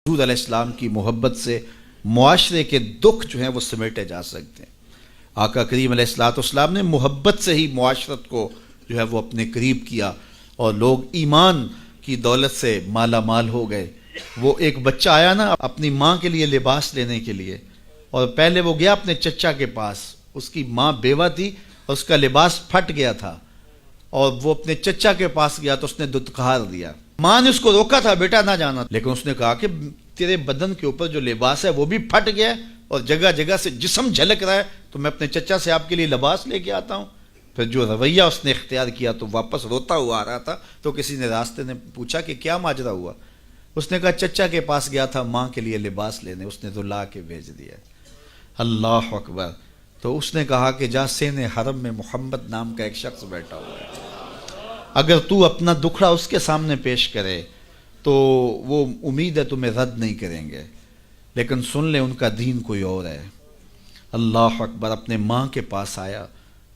حضور علیہ السلام کی محبت سے معاشرے کے دکھ جو ہیں وہ سمیٹے جا سکتے ہیں۔ آقا کریم علیہ السلام نے محبت سے ہی معاشرت کو جو ہے وہ اپنے قریب کیا اور لوگ ایمان کی دولت سے مالا مال ہو گئے۔ وہ ایک بچہ آیا نا اپنی ماں کے لیے لباس لینے کے لیے، اور پہلے وہ گیا اپنے چچا کے پاس، اس کی ماں بیوہ تھی اور اس کا لباس پھٹ گیا تھا، اور وہ اپنے چچا کے پاس گیا تو اس نے دتکار دیا۔ ماں نے اس کو روکا تھا بیٹا نہ جانا، لیکن اس نے کہا کہ تیرے بدن کے اوپر جو لباس ہے وہ بھی پھٹ گیا ہے اور جگہ جگہ سے جسم جھلک رہا ہے، تو میں اپنے چچا سے آپ کے لیے لباس لے کے آتا ہوں۔ پھر جو رویہ اس نے اختیار کیا تو واپس روتا ہوا آ رہا تھا، تو کسی نے راستے نے پوچھا کہ کیا ماجرا ہوا؟ اس نے کہا چچا کے پاس گیا تھا ماں کے لیے لباس لینے، اس نے تو لا کے بھیج دیا۔ اللہ اکبر۔ تو اس نے کہا کہ جا سین حرم میں محمد نام کا ایک شخص بیٹھا ہوا ہے، اگر تو اپنا دکھڑا اس کے سامنے پیش کرے تو وہ امید ہے تمہیں رد نہیں کریں گے، لیکن سن لے ان کا دین کوئی اور ہے۔ اللہ اکبر۔ اپنے ماں کے پاس آیا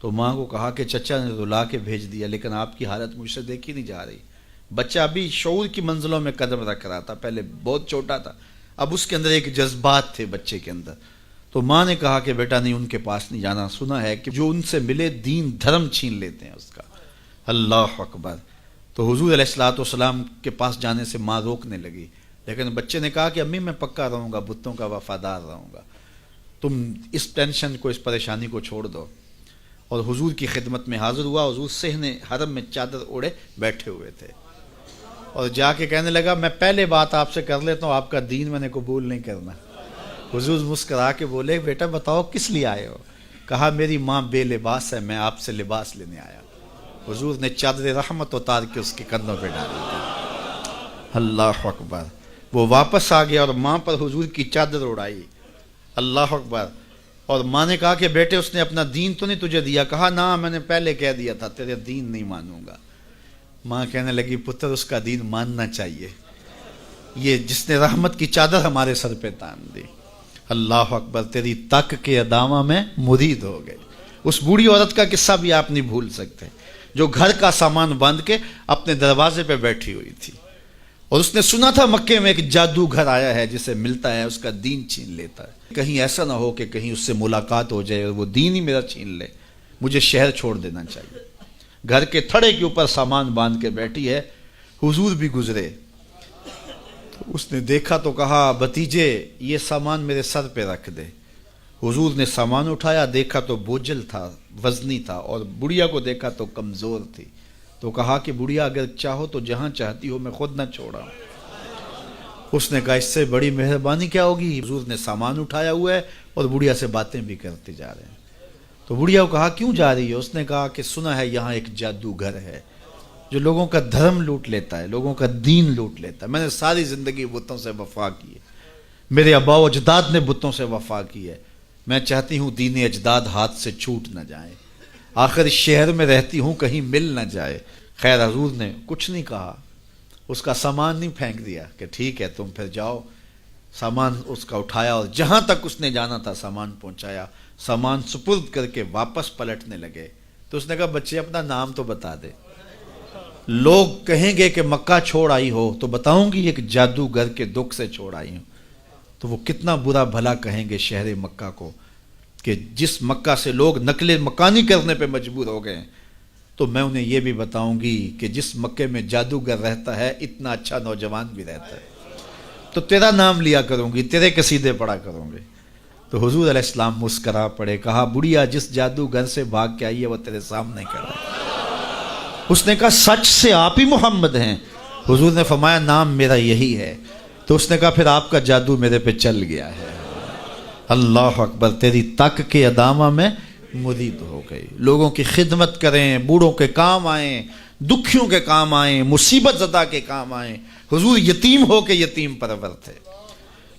تو ماں کو کہا کہ چچا نے تو لا کے بھیج دیا، لیکن آپ کی حالت مجھ سے دیکھی نہیں جا رہی۔ بچہ ابھی شعور کی منزلوں میں قدم رکھ رہا تھا، پہلے بہت چھوٹا تھا، اب اس کے اندر ایک جذبات تھے بچے کے اندر۔ تو ماں نے کہا کہ بیٹا نہیں، ان کے پاس نہیں جانا، سنا ہے کہ جو ان سے ملے دین دھرم چھین لیتے ہیں اس کا۔ اللہ اکبر۔ تو حضور علیہ السلام کے پاس جانے سے ماں روکنے لگی، لیکن بچے نے کہا کہ امی میں پکا رہوں گا، بتوں کا وفادار رہوں گا، تم اس ٹینشن کو، اس پریشانی کو چھوڑ دو۔ اور حضور کی خدمت میں حاضر ہوا۔ حضور صحن حرم میں چادر اوڑے بیٹھے ہوئے تھے، اور جا کے کہنے لگا میں پہلے بات آپ سے کر لیتا ہوں، آپ کا دین میں نے قبول نہیں کرنا۔ حضور مسکرا کے بولے بیٹا بتاؤ کس لیے آئے ہو؟ کہا میری ماں بے لباس ہے، میں آپ سے لباس لینے آیا۔ حضور نے چادر رحمت اتار کے اس کے کندھوں پہ ڈالی تھی۔ اللہ اکبر۔ وہ واپس آ گیا اور ماں پر حضور کی چادر اڑائی۔ اللہ اکبر۔ اور ماں نے کہا کہ بیٹے اس نے اپنا دین تو نہیں تجھے دیا؟ کہا نہ، میں نے پہلے کہہ دیا تھا تیرے دین نہیں مانوں گا۔ ماں کہنے لگی پتر اس کا دین ماننا چاہیے، یہ جس نے رحمت کی چادر ہمارے سر پہ تان دی۔ اللہ اکبر۔ تیری تک کے ادامہ میں مرید ہو گئے۔ اس بوڑھی عورت کا قصہ بھی آپ نہیں بھول سکتے، جو گھر کا سامان باندھ کے اپنے دروازے پہ بیٹھی ہوئی تھی، اور اس نے سنا تھا مکے میں ایک جادوگر آیا ہے جسے ملتا ہے اس کا دین چھین لیتا ہے، کہیں ایسا نہ ہو کہ کہیں اس سے ملاقات ہو جائے اور وہ دین ہی میرا چھین لے، مجھے شہر چھوڑ دینا چاہیے۔ گھر کے تھڑے کے اوپر سامان باندھ کے بیٹھی ہے۔ حضور بھی گزرے، تو اس نے دیکھا تو کہا بھتیجے یہ سامان میرے سر پہ رکھ دے۔ حضور نے سامان اٹھایا، دیکھا تو بوجھل تھا، وزنی تھا، اور بڑھیا کو دیکھا تو کمزور تھی۔ تو کہا کہ بڑھیا اگر چاہو تو جہاں چاہتی ہو میں خود نہ چھوڑا۔ اس نے کہا اس سے بڑی مہربانی کیا ہوگی؟ حضور نے سامان اٹھایا ہوا ہے اور بڑھیا سے باتیں بھی کرتے جا رہے ہیں۔ تو بڑھیا کو کہا کیوں جا رہی ہے؟ اس نے کہا کہ سنا ہے یہاں ایک جادوگر ہے جو لوگوں کا دھرم لوٹ لیتا ہے، لوگوں کا دین لوٹ لیتا ہے۔ میں نے ساری زندگی بتوں سے وفا کی ہے، میرے آباء و اجداد نے بتوں سے وفا کی ہے، میں چاہتی ہوں دین اجداد ہاتھ سے چھوٹ نہ جائیں، آخر اس شہر میں رہتی ہوں کہیں مل نہ جائے۔ خیر حضور نے کچھ نہیں کہا، اس کا سامان نہیں پھینک دیا کہ ٹھیک ہے تم پھر جاؤ۔ سامان اس کا اٹھایا اور جہاں تک اس نے جانا تھا سامان پہنچایا، سامان سپرد کر کے واپس پلٹنے لگے۔ تو اس نے کہا بچے اپنا نام تو بتا دے، لوگ کہیں گے کہ مکہ چھوڑ آئی ہو تو بتاؤں گی ایک جادوگر کے دکھ سے چھوڑ آئی ہوں، تو وہ کتنا برا بھلا کہیں گے شہر مکہ کو کہ جس مکہ سے لوگ نقل مکانی کرنے پہ مجبور ہو گئے ہیں۔ تو میں انہیں یہ بھی بتاؤں گی کہ جس مکے میں جادوگر رہتا ہے اتنا اچھا نوجوان بھی رہتا ہے، تو تیرا نام لیا کروں گی، تیرے قصیدے پڑھا کروں گے۔ تو حضور علیہ السلام مسکرا پڑے، کہا بڑھیا جس جادوگر سے بھاگ کے آئی ہے وہ تیرے سامنے کھڑا ہے۔ اس نے کہا سچ سے آپ ہی محمد ہیں؟ حضور نے فرمایا نام میرا یہی ہے۔ تو اس نے کہا پھر آپ کا جادو میرے پہ چل گیا ہے۔ اللہ اکبر۔ تیری تک کے ادامہ میں مرید ہو گئی۔ لوگوں کی خدمت کریں، بوڑھوں کے کام آئیں، دکھیوں کے کام آئیں، مصیبت زدہ کے کام آئیں۔ حضور یتیم ہو کے یتیم پرور تھے،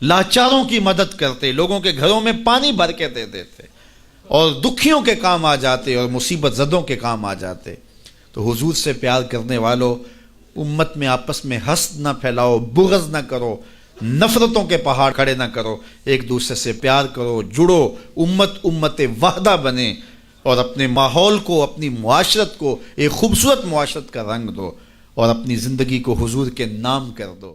لاچاروں کی مدد کرتے، لوگوں کے گھروں میں پانی بھر کے دے دیتے، اور دکھیوں کے کام آ جاتے اور مصیبت زدوں کے کام آ جاتے۔ تو حضور سے پیار کرنے والوں، امت میں آپس میں حسد نہ پھیلاؤ، بغض نہ کرو، نفرتوں کے پہاڑ کھڑے نہ کرو، ایک دوسرے سے پیار کرو، جڑو، امت وحدہ بنے، اور اپنے ماحول کو، اپنی معاشرت کو ایک خوبصورت معاشرت کا رنگ دو، اور اپنی زندگی کو حضور کے نام کر دو۔